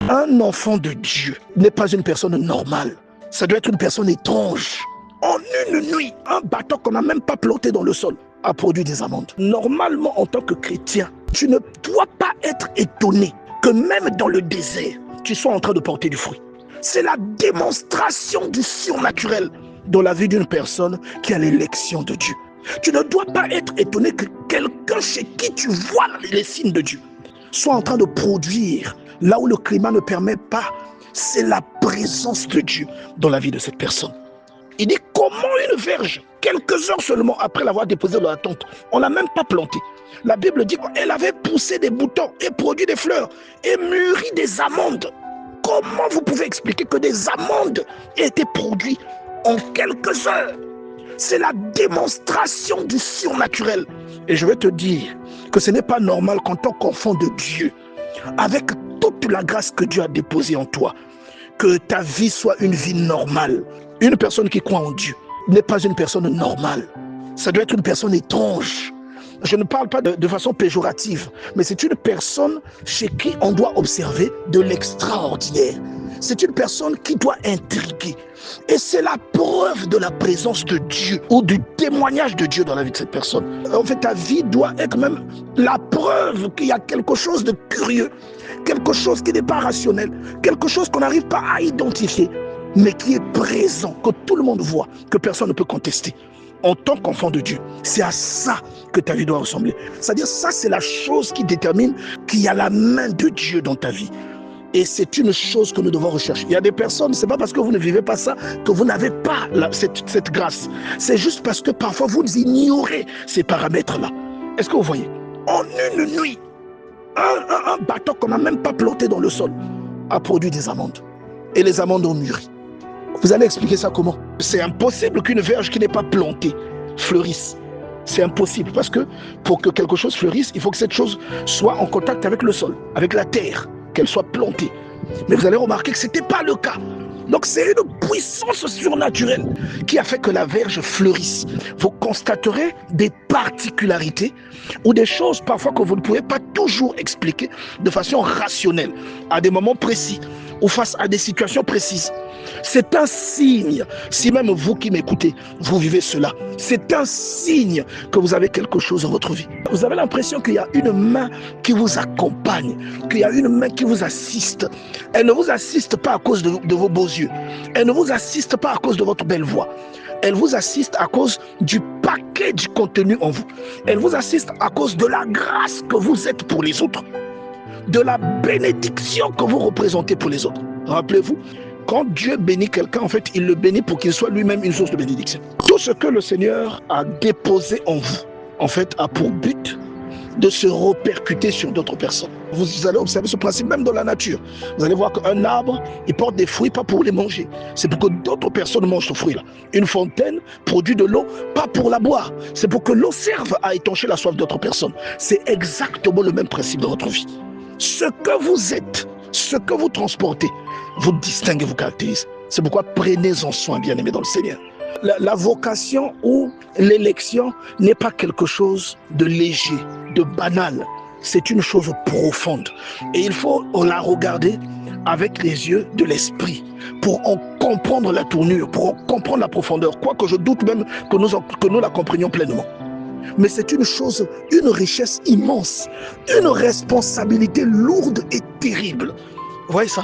Un enfant de Dieu n'est pas une personne normale. Ça doit être une personne étrange. En une nuit, un bâton qu'on n'a même pas planté dans le sol a produit des amandes. Normalement, en tant que chrétien, tu ne dois pas être étonné que même dans le désert, tu sois en train de porter du fruit. C'est la démonstration du surnaturel dans la vie d'une personne qui a l'élection de Dieu. Tu ne dois pas être étonné que quelqu'un chez qui tu vois les signes de Dieu soit en train de produire là où le climat ne permet pas. C'est la présence de Dieu dans la vie de cette personne. Il dit comment une verge, quelques heures seulement après l'avoir déposée dans la tente, on ne l'a même pas plantée. La Bible dit qu'elle avait poussé des boutons et produit des fleurs et mûri des amandes. Comment vous pouvez expliquer que des amandes aient été produites en quelques heures? C'est la démonstration du surnaturel. Et je vais te dire que ce n'est pas normal qu'en tant qu'enfant de Dieu, avec toute la grâce que Dieu a déposée en toi, que ta vie soit une vie normale. Une personne qui croit en Dieu n'est pas une personne normale. Ça doit être une personne étrange. Je ne parle pas de façon péjorative, mais c'est une personne chez qui on doit observer de l'extraordinaire. C'est une personne qui doit intriguer. Et c'est la preuve de la présence de Dieu ou du témoignage de Dieu dans la vie de cette personne. En fait, ta vie doit être même la preuve qu'il y a quelque chose de curieux, quelque chose qui n'est pas rationnel, quelque chose qu'on n'arrive pas à identifier, mais qui est présent, que tout le monde voit, que personne ne peut contester. En tant qu'enfant de Dieu, c'est à ça que ta vie doit ressembler. C'est-à-dire, ça, c'est la chose qui détermine qu'il y a la main de Dieu dans ta vie. Et c'est une chose que nous devons rechercher. Il y a des personnes, ce n'est pas parce que vous ne vivez pas ça que vous n'avez pas cette grâce. C'est juste parce que parfois vous ignorez ces paramètres-là. Est-ce que vous voyez? En une nuit, un bâton qu'on n'a même pas planté dans le sol a produit des amandes. Et les amandes ont mûri. Vous allez expliquer ça comment? C'est impossible qu'une verge qui n'est pas plantée fleurisse. C'est impossible parce que pour que quelque chose fleurisse, il faut que cette chose soit en contact avec le sol, avec la terre, qu'elle soit plantée. Mais vous allez remarquer que ce n'était pas le cas. Donc c'est une puissance surnaturelle qui a fait que la verge fleurisse. Vous constaterez des particularités ou des choses parfois que vous ne pouvez pas toujours expliquer de façon rationnelle à des moments précis ou face à des situations précises. C'est un signe, si même vous qui m'écoutez, vous vivez cela, c'est un signe que vous avez quelque chose dans votre vie. Vous avez l'impression qu'il y a une main qui vous accompagne, qu'il y a une main qui vous assiste. Elle ne vous assiste pas à cause de vos beaux yeux. Elle ne vous assiste pas à cause de votre belle voix. Elle vous assiste à cause du paquet du contenu en vous. Elle vous assiste à cause de la grâce que vous êtes pour les autres, de la bénédiction que vous représentez pour les autres. Rappelez-vous, quand Dieu bénit quelqu'un, en fait, il le bénit pour qu'il soit lui-même une source de bénédiction. Tout ce que le Seigneur a déposé en vous, en fait, a pour but de se répercuter sur d'autres personnes. Vous allez observer ce principe même dans la nature. Vous allez voir qu'un arbre, il porte des fruits pas pour les manger. C'est pour que d'autres personnes mangent ce fruit-là. Une fontaine produit de l'eau pas pour la boire. C'est pour que l'eau serve à étancher la soif d'autres personnes. C'est exactement le même principe dans votre vie. Ce que vous êtes, ce que vous transportez, vous distingue et vous caractérise. C'est pourquoi prenez-en soin, bien-aimés dans le Seigneur. La vocation ou l'élection n'est pas quelque chose de léger, de banal. C'est une chose profonde. Et il faut la regarder avec les yeux de l'esprit pour en comprendre la tournure, pour en comprendre la profondeur. Quoique je doute même que nous la comprenions pleinement. Mais c'est une chose, une richesse immense, une responsabilité lourde et terrible. Vous voyez ça?